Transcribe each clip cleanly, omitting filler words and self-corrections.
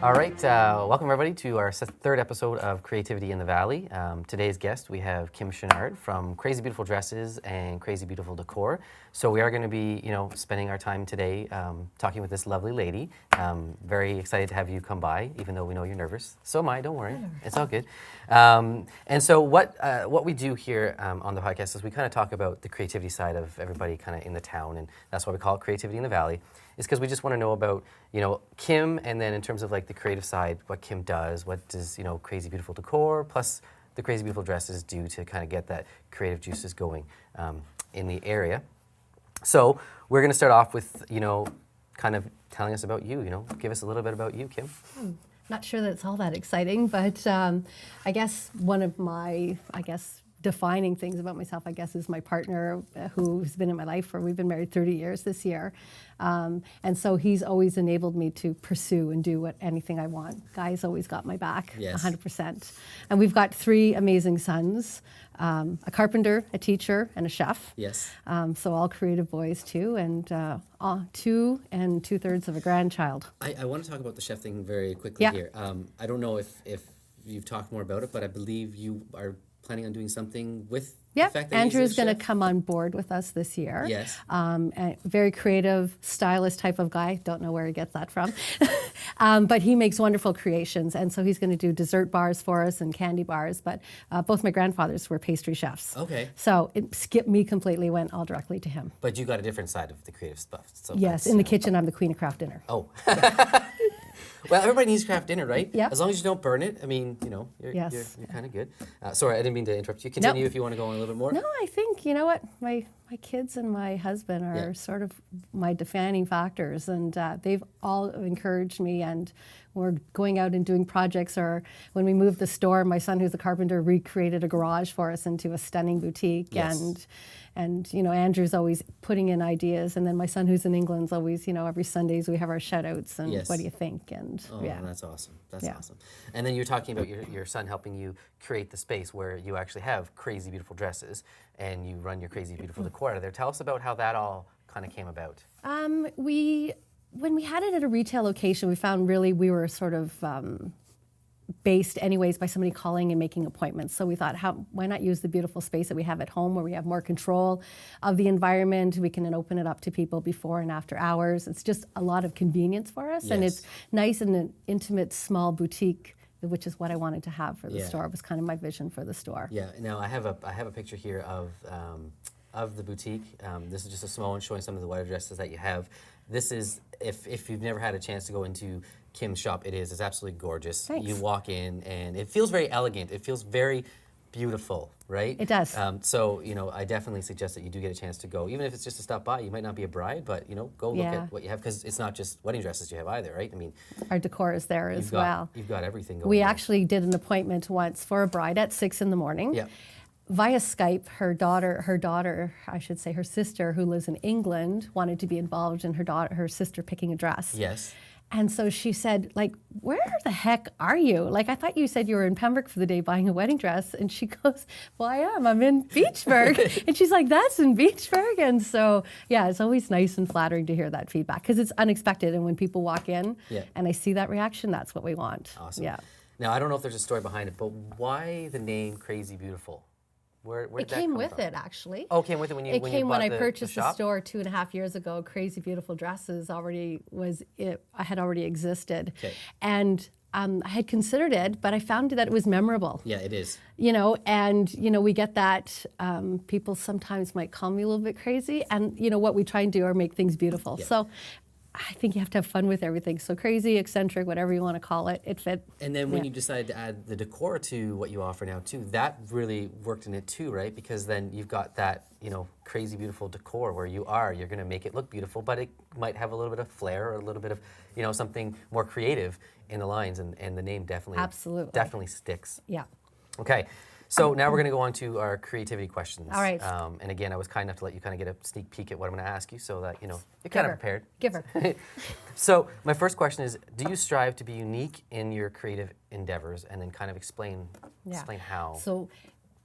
All right, welcome everybody to our third episode of Creativity in the Valley. Today's guest, we have Kim Chenard from Crazy Beautiful Dresses and Crazy Beautiful Decor. So we are going to be, spending our time today talking with this lovely lady. Very excited to have you come by, even though we know you're nervous. So am I, don't worry, it's all good. And so what we do here on the podcast is we kind of talk about the creativity side of everybody kind of in the town, and that's why we call it Creativity in the Valley. Is because we just want to know about, Kim, and then in terms of like the creative side, what Kim does, what does, Crazy Beautiful Decor, plus the Crazy Beautiful Dresses do to kind of get that creative juices going in the area. So we're going to start off with, kind of telling us about you, give us a little bit about you, Kim. Not sure that it's all that exciting, but I guess one of my, defining things about myself, is my partner who's been in my life we've been married 30 years this year. And so he's always enabled me to pursue and do anything I want. Guy's always got my back, yes. 100%. And we've got three amazing sons, a carpenter, a teacher, and a chef. Yes. So all creative boys too, and 2 2/3 of a grandchild. I want to talk about the chef thing very quickly here. I don't know if you've talked more about it, but I believe you are planning on doing something with the fact that Andrew's going to come on board with us this year. Yes. A very creative, stylist type of guy. Don't know where he gets that from. But he makes wonderful creations. And so he's going to do dessert bars for us and candy bars. But both my grandfathers were pastry chefs. Okay. So it skipped me completely, went all directly to him. But you got a different side of the creative stuff. So yes, in the kitchen, I'm the queen of craft dinner. Oh. Well, everybody needs craft dinner, right? Yep. As long as you don't burn it, you're kind of good. Sorry, I didn't mean to interrupt you. Continue if you want to go on a little bit more. No, I think, you know what, my kids and my husband are sort of my defining factors, and they've all encouraged me, and we're going out and doing projects, or when we moved the store, my son, who's a carpenter, recreated a garage for us into a stunning boutique. Yes. And Andrew's always putting in ideas, and then my son, who's in England's always, every Sundays we have our shout-outs, and what do you think? And that's awesome. That's awesome. And then you're talking about your son helping you create the space where you actually have Crazy Beautiful Dresses, and you run your Crazy Beautiful Decor out of there. Tell us about how that all kind of came about. When we had it at a retail location, we found really we were sort of based anyways by somebody calling and making appointments. So we thought, why not use the beautiful space that we have at home where we have more control of the environment. We can then open it up to people before and after hours. It's just a lot of convenience for us. Yes. And it's nice in an intimate, small boutique, which is what I wanted to have for the store. It was kind of my vision for the store. Yeah, now I have a picture here of the boutique. This is just a small one showing some of the wedding dresses that you have. This is, if you've never had a chance to go into Kim's shop, it's absolutely gorgeous. Thanks. You walk in and it feels very elegant. It feels very beautiful, right? It does. So, I definitely suggest that you do get a chance to go. Even if it's just to stop by, you might not be a bride, but, go look at what you have, because it's not just wedding dresses you have either, right? Our decor is there as well. You've got everything going We on. actually did an appointment once for a bride at 6 in the morning. Yeah. Via Skype, her sister, who lives in England, wanted to be involved in her sister picking a dress. Yes. And so she said, where the heck are you? I thought you said you were in Pembroke for the day buying a wedding dress. And she goes, well, I am. I'm in Beachburg. And she's like, that's in Beachburg? And so, it's always nice and flattering to hear that feedback, because it's unexpected. And when people walk in and I see that reaction, that's what we want. Awesome. Yeah. Now, I don't know if there's a story behind it, but why the name Crazy Beautiful? Where did that come with from? it, actually. Oh, it came with it when you bought when I the purchased the shop? store 2.5 years ago. Crazy Beautiful Dresses had already existed. Okay. And I had considered it, but I found that it was memorable. Yeah, it is. We get that people sometimes might call me a little bit crazy, and what we try and do are make things beautiful. Yeah. So I think you have to have fun with everything. So crazy, eccentric, whatever you want to call it, it fit. And then when you decided to add the decor to what you offer now too, that really worked in it too, right? Because then you've got that, Crazy Beautiful decor where you're going to make it look beautiful, but it might have a little bit of flair or a little bit of, something more creative in the lines, and the name definitely sticks. Yeah. Okay. So now we're going to go on to our creativity questions. All right. And again, I was kind enough to let you kind of get a sneak peek at what I'm going to ask you, so that you're kind of prepared. Give her. So my first question is: do you strive to be unique in your creative endeavors, and then kind of explain how? So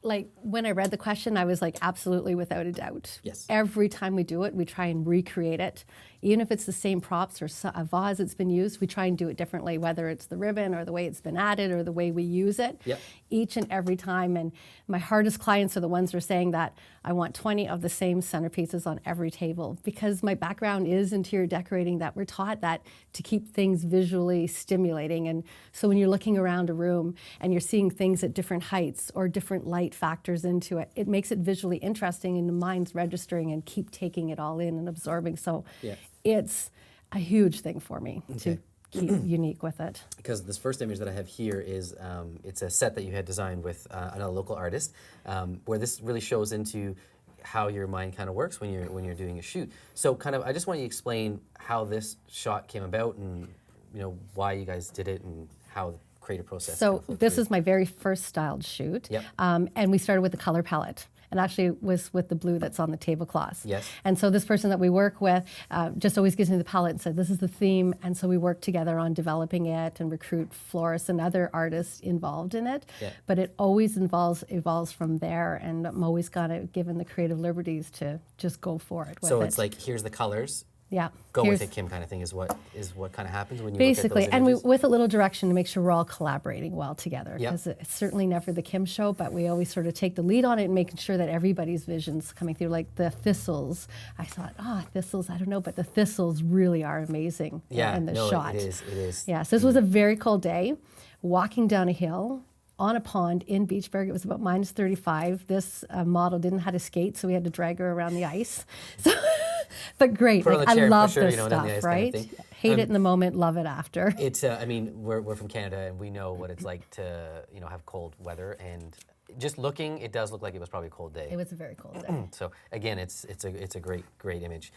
like when I read the question, I was like, absolutely, without a doubt. Yes. Every time we do it, we try and recreate it. Even if it's the same props or a vase that's been used, we try and do it differently, whether it's the ribbon or the way it's been added or the way we use it. Yep. Each and every time. And my hardest clients are the ones who are saying that I want 20 of the same centerpieces on every table, because my background is interior decorating, that we're taught that to keep things visually stimulating. And so when you're looking around a room and you're seeing things at different heights or different light factors into it, it makes it visually interesting and the mind's registering and keep taking it all in and absorbing. So Yeah. it's a huge thing for me Okay. to keep unique with it. Because this first image that I have here is, it's a set that you had designed with another local artist, where this really shows into how your mind kind of works when you're doing a shoot. So kind of, I just want you to explain how this shot came about and, you know, why you guys did it and how the creative process. So kind of flowed this through. is my very first styled shoot. Yep. And we started with the color palette. And actually it was with the blue that's on the tablecloth. Yes. And so this person that we work with just always gives me the palette and said, this is the theme. And so we work together on developing it and recruit florists and other artists involved in it. Yeah. But it always evolves from there. And I'm always given the creative liberties to just go for it with So it. it's like, here's the colors. Yeah. Go Here's- with it, Kim, kind of thing is what kind of happens when you Basically, look at those and images? with a little direction to make sure we're all collaborating well together. Yep. Because it's certainly never the Kim show, but we always sort of take the lead on it and making sure that everybody's vision's coming through. Like the thistles, I thought, thistles, I don't know, but the thistles really are amazing in the no, shot. it is. Yeah, so this was a very cold day, walking down a hill on a pond in Beachburg. It was about minus 35. This model didn't know how to skate, so we had to drag her around the ice. So, but great, Put her on like, the I chair and love push her, this you know, down the stuff, ice kind of right? thing. Hate it in the moment, love it after. It's, I mean, we're from Canada and we know what it's like to, you know, have cold weather, and just looking, it does look like it was probably a cold day. It was a very cold day. So again, it's a great image.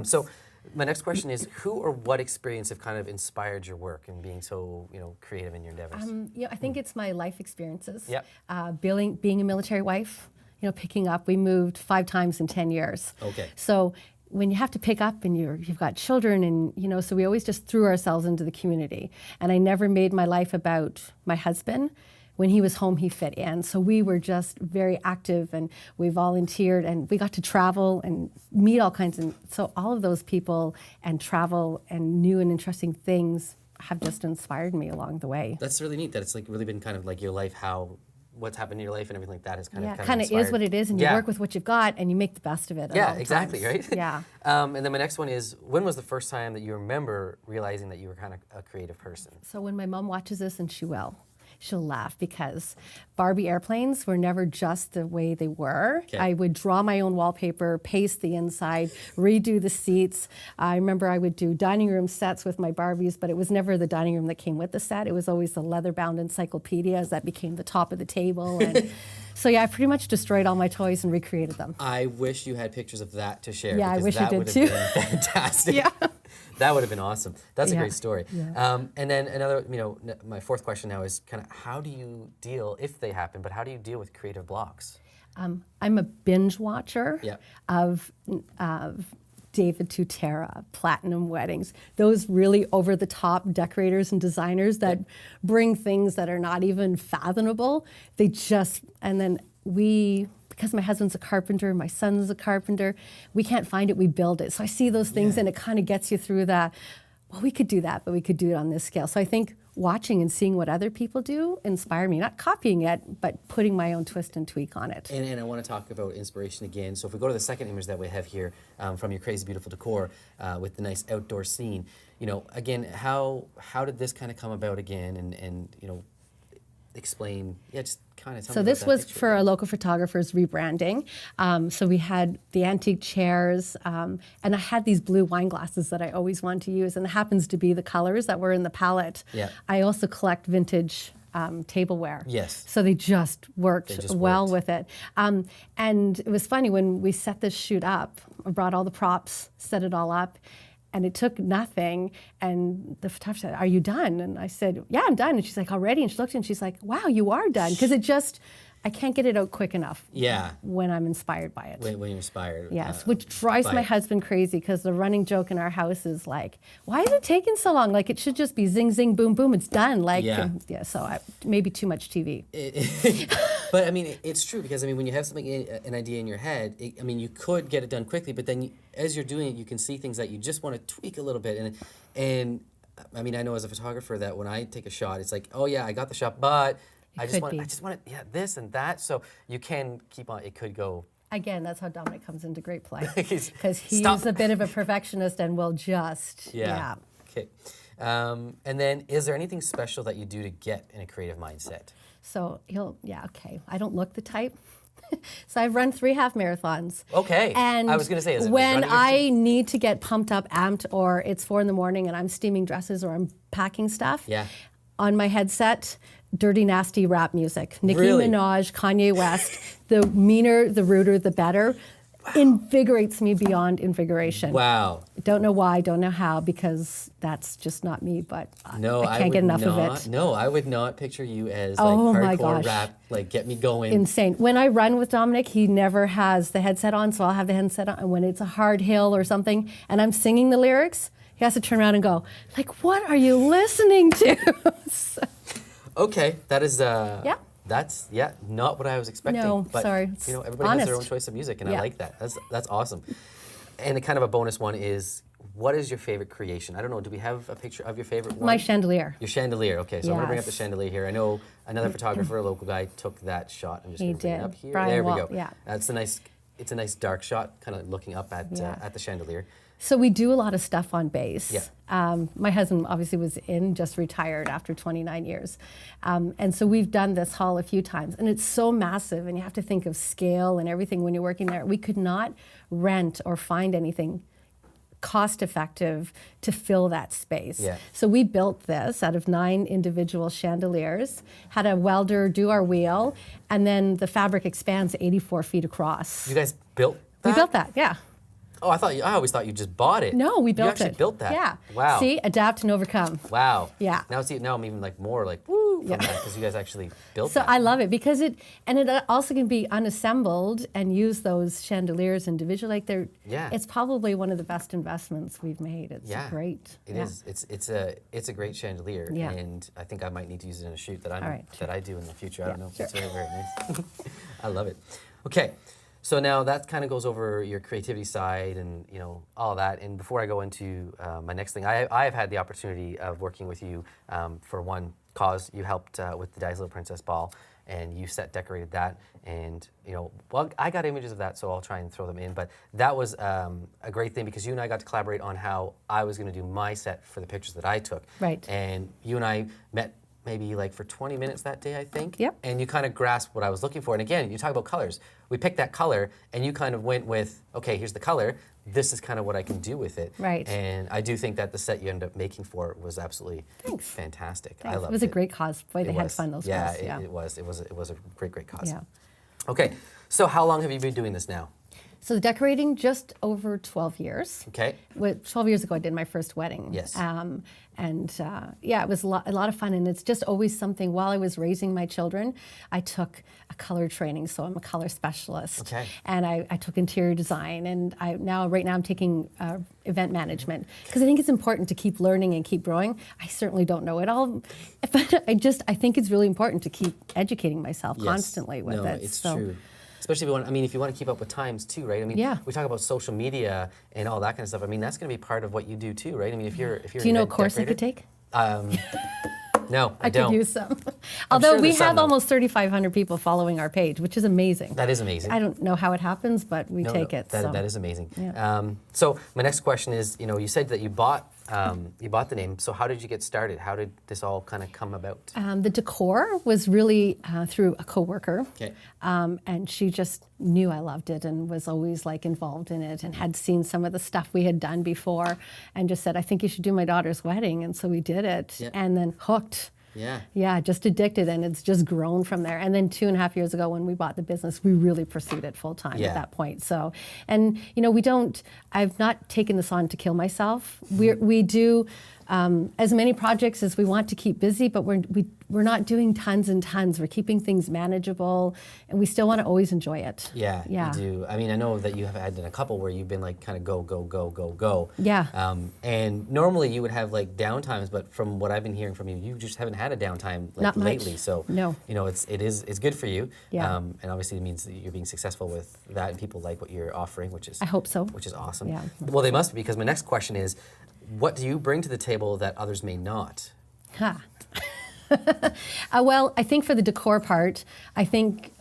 So my next question is, who or what experience have kind of inspired your work and being so, you know, creative in your endeavors? I think it's my life experiences. Yep. Being a military wife, you know, picking up. We moved 5 times in 10 years. Okay. So when you have to pick up and you've got children and, you know, so we always just threw ourselves into the community. And I never made my life about my husband. When he was home, he fit in. So we were just very active and we volunteered and we got to travel and meet all kinds of, so all of those people and travel and new and interesting things have just inspired me along the way. That's really neat that it's like really been kind of like your life, what's happened in your life and everything like that has kind of Kind of is what it is, and you work with what you've got, and you make the best of it. Yeah, exactly, right? Yeah. And then my next one is, when was the first time that you remember realizing that you were kind of a creative person? So when my mom watches this, and she'll laugh, because Barbie airplanes were never just the way they were. Okay. I would draw my own wallpaper, paste the inside, redo the seats. I remember I would do dining room sets with my Barbies, but it was never the dining room that came with the set. It was always the leather-bound encyclopedias that became the top of the table. And so yeah, I pretty much destroyed all my toys and recreated them. I wish you had pictures of that to share. Yeah, I because wish I that did would have too. been fantastic. Yeah. That would have been awesome. That's a Yeah. great story. Yeah. And then another, you know, my fourth question now is kind of, how do you deal, if they happen, but how do you deal with creative blocks? I'm a binge watcher Yeah. of David Tutera, Platinum Weddings, those really over-the-top decorators and designers that bring things that are not even fathomable. They just, and then because my husband's a carpenter, my son's a carpenter, we can't find it, we build it. So I see those things and it kind of gets you through that, well, we could do that, but we could do it on this scale. So I think watching and seeing what other people do inspire me, not copying it, but putting my own twist and tweak on it. And I want to talk about inspiration again. So if we go to the second image that we have here from your crazy beautiful decor with the nice outdoor scene, you know, again, how did this kind of come about again, and you know, explain, just kind of tell me So about this that was picture. for a local photographer's rebranding. So we had the antique chairs, and I had these blue wine glasses that I always wanted to use, and it happens to be the colors that were in the palette. Yeah. I also collect vintage tableware. Yes. So they just worked They just well worked. with it. And it was funny, when we set this shoot up, I brought all the props, set it all up, and it took nothing. And the photographer said, "Are you done?" And I said, "Yeah, I'm done." And she's like, "Already?" And she looked and she's like, "Wow, you are done." Because I can't get it out quick enough. Yeah. When I'm inspired by it. When you're inspired. Yes, which drives by my it. husband crazy, because the running joke in our house is like, "Why is it taking so long? Like, it should just be zing, zing, boom, boom, it's done." Like, Yeah. so maybe too much TV. But I mean, it's true because I mean, when you have something, an idea in your head, I mean, you could get it done quickly, but then as you're doing it, you can see things that you just want to tweak a little bit, and I mean, I know as a photographer that when I take a shot, it's like, oh yeah, I got the shot, but I just want it, yeah, this and that. So you can keep on. It could go. Again, that's how Dominic comes into great play, He's- because he's Stop. a bit of a perfectionist and will just Yeah. Okay. And then, is there anything special that you do to get in a creative mindset? So okay. I don't look the type. So I've run 3 half marathons. Okay. And I was going to say, is it when running or I need to get pumped up, amped, or it's 4 a.m. and I'm steaming dresses or I'm packing stuff, Yeah. on my headset, dirty, nasty rap music. Nicki Really? Minaj, Kanye West. The meaner, the ruder, the better. Invigorates me beyond invigoration. Wow. Don't know why, don't know how, because that's just not me, but No, I can't get enough of it. No, I would not picture you as Oh like my hardcore gosh. rap, like get me going. Insane. When I run with Dominic, he never has the headset on, so I'll have the headset on. And when it's a hard hill or something, and I'm singing the lyrics, he has to turn around and go, like, what are you listening to? So- Okay, that is Yeah. That's not what I was expecting. No, but, sorry. You know, everybody has their own Honest. choice of music, and I Yeah. like that. That's awesome. And a kind of a bonus one is, what is your favorite creation? I don't know. Do we have a picture of your favorite one? My chandelier. Your chandelier. Okay, so I'm gonna bring up the Yes. chandelier here. I know another photographer, a local guy, took that shot. I'm just He gonna bring it did. up here. Brian There we Wall, go. yeah. That's a nice. It's a nice dark shot, kind of looking up at the chandelier. So we do a lot of stuff on base. Yeah. My husband obviously was just retired after 29 years. And so we've done this hall a few times. And it's so massive, and you have to think of scale and everything when you're working there. We could not rent or find anything cost effective to fill that space. Yeah. So we built this out of 9 individual chandeliers, had a welder do our wheel, and then the fabric expands 84 feet across. You guys built that? We built that, yeah. Oh, I always thought you just bought it. No, we built You actually it. built that. Yeah. Wow. See, adapt and overcome. Wow. Yeah. Now I'm even like more like woo from Yeah. that because you guys actually built So that. I love it because it also can be unassembled and use those chandeliers individually. Like Yeah. it's probably one of the best investments we've made. It's Yeah, great. It Yeah. is. It's a great chandelier, Yeah. and I think I might need to use it in a shoot that All right, that I do in the future. I don't know. sure. It's very very nice. I love it. Okay, so now that kind of goes over your creativity side and all that. And before I go into my next thing, I have had the opportunity of working with you for one cause. You helped with the Dice Little Princess Ball, and you decorated that. And well, I got images of that, so I'll try and throw them in. But that was a great thing because you and I got to collaborate on how I was going to do my set for the pictures that I took. Right. And you and I met maybe like for 20 minutes that day, I think. Yep. And you kind of grasped what I was looking for. And again, you talk about colors. We picked that color, and you kind of went with, okay, here's the color. This is kind of what I can do with it. Right. And I do think that the set you ended up making for it was absolutely Thanks. fantastic. I Thanks. loved It was a great cause. Boy, they It had was. fun, those yeah, girls. it was a great cause. Yeah. Okay, so how long have you been doing this now? So decorating just over 12 years. Okay. 12 years ago, I did my first wedding. Yes. It was a lot of fun. And it's just always something. While I was raising my children, I took a color training. So I'm a color specialist. Okay. And I took interior design. And right now I'm taking event management because I think it's important to keep learning and keep growing. I certainly don't know it all, but I think it's really important to keep educating myself Yes. constantly with no, it. it's So- true. Especially if you want to keep up with times too, right? I mean, Yeah. we talk about social media and all that kind of stuff. I mean, that's going to be part of what you do too, right? I mean, if you're Do you know a course I could take? No, I I don't. could use some. Although sure we there's some, have though. almost 3,500 people following our page, which is amazing. That is amazing. I don't know how it happens, but we No, take no, it. That is amazing. Yeah. So my next question is, you said that you bought the name. So how did you get started? How did this all kind of come about? The decor was really through a coworker, Okay. and she just knew I loved it and was always like involved in it and had seen some of the stuff we had done before, and just said, "I think you should do my daughter's wedding," and so we did it, Yeah. and then hooked. Yeah. Yeah, just addicted, and it's just grown from there. And then 2.5 years ago, when we bought the business, we really pursued it full time Yeah. at that point. So, and I've not taken this on to kill myself. Mm-hmm. We do as many projects as we want to keep busy, but we're not doing tons and tons. We're keeping things manageable, and we still want to always enjoy it. Yeah, you do. I mean, I know that you have had in a couple where you've been like kind of go, go, go, go, go. Yeah. And normally you would have like downtimes, but from what I've been hearing from you, you just haven't had a downtime like Not much. lately. So No. you know, it's good for you. Yeah. And obviously it means that you're being successful with that, and people like what you're offering, which is I hope so. Which is awesome. Yeah. Well, they must be, because my next question is, what do you bring to the table that others may not? Ha. Well, I think for the decor part, I think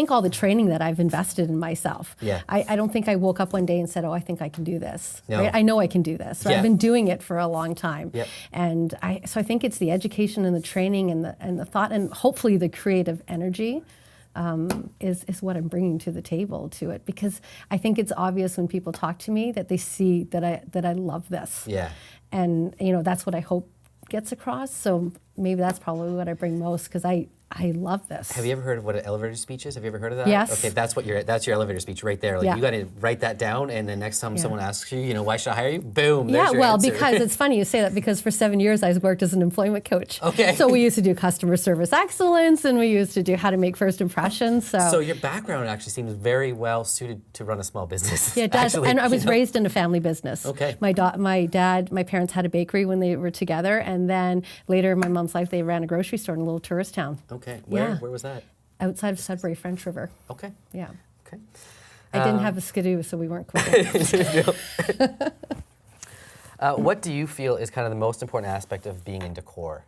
all the training that I've invested in myself. Yeah. I don't think I woke up one day and said, oh, I think I can do this. No. Right? I know I can do this. Right? Yeah. I've been doing it for a long time. Yep. And so I think it's the education and the training and the thought and hopefully the creative energy is what I'm bringing to the table to it, because I think it's obvious when people talk to me that they see that I love this. Yeah. And that's what I hope gets across. So maybe that's probably what I bring most, because I love this. Have you ever heard of what an elevator speech is? Have you ever heard of that? Yes. Okay, that's your elevator speech right there. Like Yeah. you got to write that down, and then next time Yeah. someone asks you, why should I hire you? Boom. Yeah, There's your well, answer. because it's funny you say that, because for 7 years I worked as an employment coach. Okay. So we used to do customer service excellence, and we used to do how to make first impressions. So your background actually seems very well suited to run a small business. Yeah, it does. Actually, And I was you know? raised in a family business. Okay. My parents had a bakery when they were together, and then later in my mom's life, they ran a grocery store in a little tourist town Okay. Yeah. Where was that? outside of Sudbury, French River. Okay. Yeah. Okay. I didn't have a skidoo, so we weren't quick. What do you feel is kind of the most important aspect of being in decor?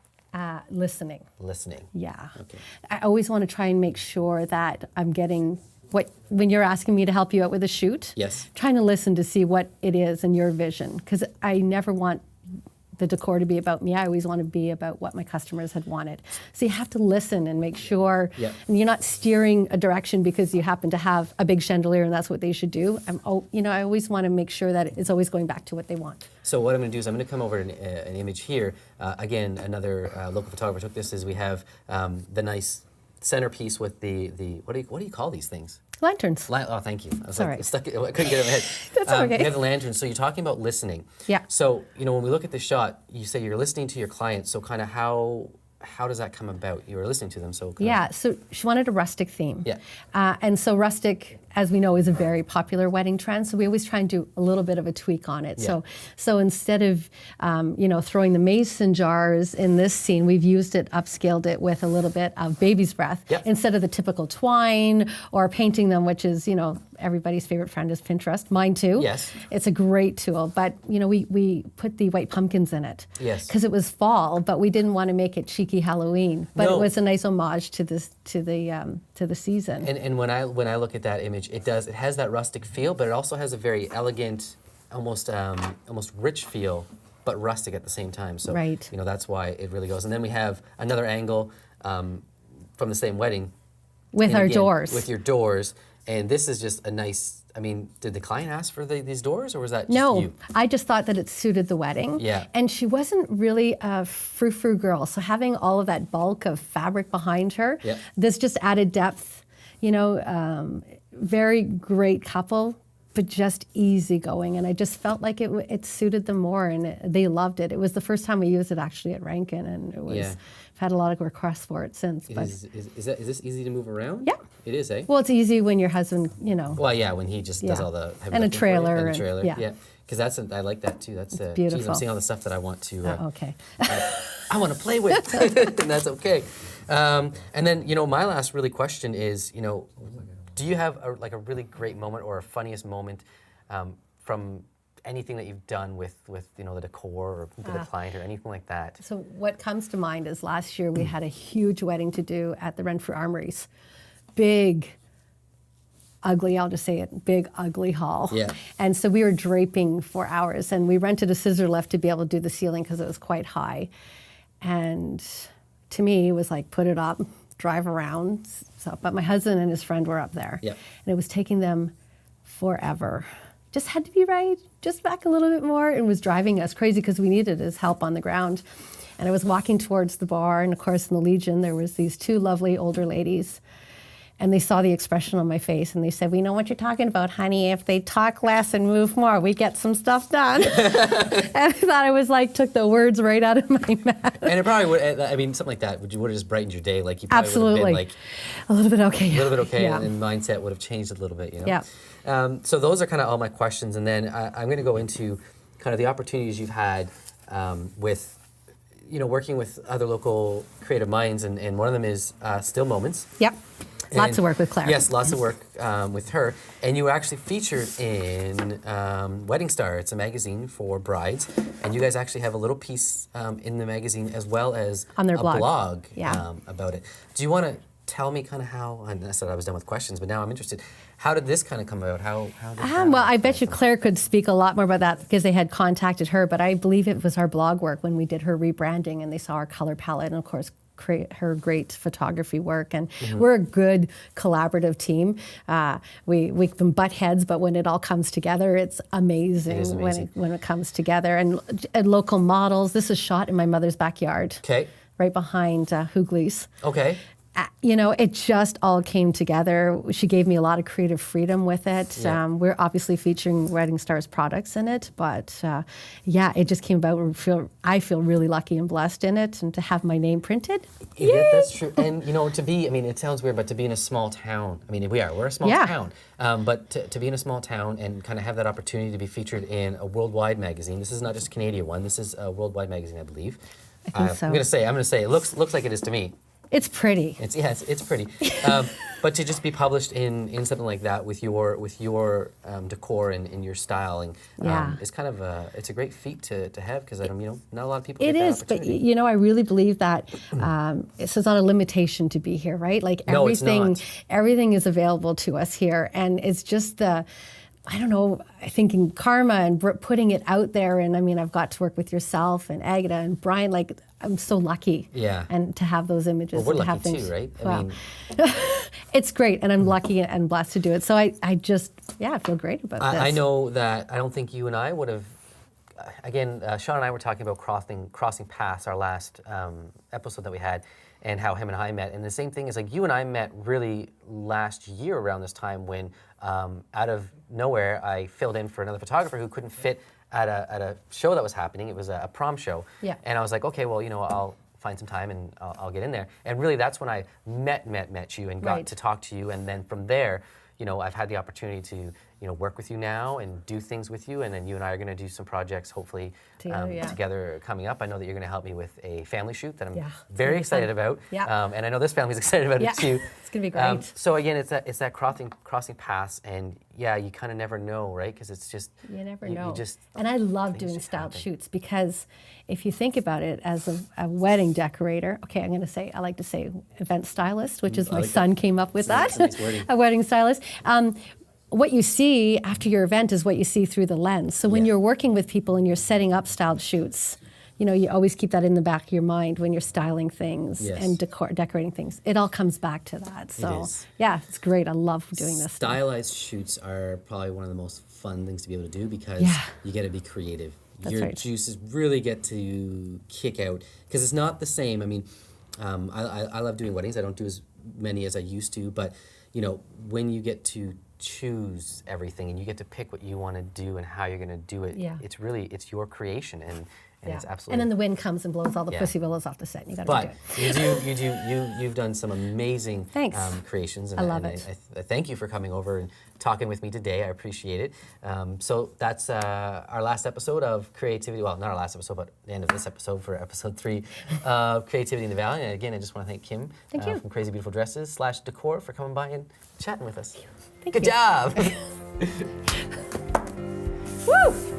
Listening. Listening. Yeah. Okay. I always want to try and make sure that I'm getting when you're asking me to help you out with a shoot, Yes. trying to listen to see what it is in your vision, because I never want the decor to be about me. I always want to be about what my customers had wanted. So you have to listen and make sure, Yep. and you're not steering a direction because you happen to have a big chandelier and that's what they should do. I always want to make sure that it's always going back to what they want. So what I'm going to do is I'm going to come over an image here. Again, another local photographer took this. Is we have the nice centerpiece with the what do you call these things? Lanterns. Oh, thank you. I was Sorry. stuck. I couldn't get it in my head. That's okay. You have the lanterns. So you're talking about listening. Yeah. So when we look at the shot, you say you're listening to your client. So kind of how does that come about? You were listening to them. So Yeah, so she wanted a rustic theme. Yeah. And so rustic, as we know, is a very popular wedding trend. So we always try and do a little bit of a tweak on it. Yeah. So instead of throwing the mason jars in this scene, we've upscaled it with a little bit of baby's breath Yep. instead of the typical twine or painting them, which is everybody's favorite friend is Pinterest. Mine too. Yes. It's a great tool, but we put the white pumpkins in it. Yes. Because it was fall, but we didn't want to make it cheeky Halloween. But No. it was a nice homage to the season. And when I look at that image, it has that rustic feel, but it also has a very elegant, almost rich feel, but rustic at the same time. So Right. that's why it really goes. And then we have another angle from the same wedding. With And our again, doors. With your doors. And this is just a nice, did the client ask for these doors, or was that just No, you? I just thought that it suited the wedding. Yeah. And she wasn't really a frou-frou girl. So having all of that bulk of fabric behind her, Yeah. this just added depth. Very great couple, but just easygoing. And I just felt like it suited them more, and they loved it. It was the first time we used it actually at Rankin, and it was. Yeah. I've had a lot of requests for it since. But Is this easy to move around? Yeah. It is, eh? well, it's easy when your husband, Well, yeah, when he just does Yeah. all the heavy And a lifting for you. trailer And a and- trailer, yeah. Because I like that too. That's geez, I'm beautiful. seeing all the stuff that I want to. okay. I want to play with, and that's okay. And then my last really question is, do you have a really great moment or a funniest moment from anything that you've done with the decor or with the client or anything like that? So what comes to mind is last year we had a huge wedding to do at the Renfrew Armories. Big, ugly, I'll just say it, big, ugly hall. Yeah. And so we were draping for hours, and we rented a scissor lift to be able to do the ceiling because it was quite high. And to me, it was like, put it up, drive around. So, but my husband and his friend were up there. Yeah. And it was taking them forever. Just had to be right, just back a little bit more, and was driving us crazy because we needed his help on the ground. And I was walking towards the bar, and of course in the Legion there was these two lovely older ladies. And they saw the expression on my face, and they said, "We know what you're talking about, honey. If they talk less and move more, we get some stuff done." And I thought I was like, took the words right out of my mouth. And it probably would, I mean, something like that would have just brightened your day. Like you probably would have Absolutely. been like A little bit okay. a little bit okay, Yeah. and mindset would have changed a little bit, you know? Yeah. So those are kind of all my questions. And then I'm going to go into kind of the opportunities you've had with, you know, working with other local creative minds. And one of them is Still Moments. Yep. Lots And of work with Claire. Yes, lots of work with her. And you were actually featured in Wedding Star. It's a magazine for brides. And you guys actually have a little piece in the magazine as well as On their a blog. Yeah. about it. Do you want to tell me kind of how, and I said I was done with questions, but now I'm interested. How did this kind of come about? How did that Well, I bet you Claire could speak a lot more about that because they had contacted her, but I believe it was our blog work when we did her rebranding and they saw our color palette and, of course, her great photography work. And we're a good collaborative team. We can butt heads, but when it all comes together, it's amazing, It is amazing. when it comes together. And local models. This is shot in my mother's backyard. Okay. Right behind Hoogley's. Okay. You know, it just all came together. She gave me a lot of creative freedom with it. Yeah. We're obviously featuring Wedding Star's products in it, but yeah, it just came about. I feel really lucky and blessed in it, and to have my name printed. Yeah, that's true. And, you know, to be, I mean, it sounds weird, but to be in a small town, I mean, we're a small Yeah. town, but to be in a small town and kind of have that opportunity to be featured in a worldwide magazine. This is not just a Canadian one. This is a worldwide magazine, I believe. I think so. I'm going to say, it looks like it is to me. It's pretty. It's pretty. But to just be published in something like that with your decor and your styling Yeah. is kind of it's a great feat to have because not a lot of people It get that is, but opportunity. you know, I really believe that it's not a limitation to be here, right? Like No, it's not. everything is available to us here, and it's just I don't know, I think in karma and putting it out there, and I mean, I've got to work with yourself and Agatha and Brian, like, I'm so lucky. Yeah. And to have those images. Well, we're and to have lucky things, too, right? I Well, mean, it's great, and I'm lucky and blessed to do it. So I just, I feel great about this. I know that I don't think you and I would have. Again, Sean and I were talking about crossing paths our last episode that we had, and how him and I met. And the same thing is like you and I met really last year around this time when out of nowhere I filled in for another photographer who couldn't fit at a show that was happening. It was a prom show. Yeah. And I was like, okay, well, I'll find some time and I'll get in there. And really that's when I met you and got Right. to talk to you. And then from there, I've had the opportunity to, work with you now and do things with you. And then you and I are going to do some projects, hopefully, together coming up. I know that you're going to help me with a family shoot that I'm Yeah, it's very gonna be excited fun. about. Yeah. And I know this family's excited about Yeah. it too. It's gonna be great. So again, it's that crossing paths, and you kind of never know, right? Because it's just You never you know. just And I love things doing just styled happen. shoots because if you think about it as a wedding decorator, okay, I like to say event stylist, which is my like that. son came up with That's that, a nice wording. a wedding stylist. What you see after your event is what you see through the lens. So when Yeah. you're working with people and you're setting up styled shoots, you always keep that in the back of your mind when you're styling things Yes. and decorating things. It all comes back to that. So is. yeah, it's great. I love doing this. stuff. Stylized shoots are probably one of the most fun things to be able to do because Yeah. you get to be creative. That's Your right. juices really get to kick out because it's not the same. I mean, I love doing weddings. I don't do as many as I used to, but when you get to choose everything and you get to pick what you want to do and how you're going to do it, Yeah. it's your creation and it's absolutely. And then the wind comes and blows all the Yeah. pussy willows off the set. And you got to do But it. you've done some amazing Thanks. creations. And I love and it. I thank you for coming over and talking with me today. I appreciate it. So that's our last episode of Creativity. Well, not our last episode, but the end of this episode for episode 3 of Creativity in the Valley. And again, I just want to thank Kim Thank you. from Crazy Beautiful Dresses / Decor for coming by and chatting with us. Thank Good you. job. Woo!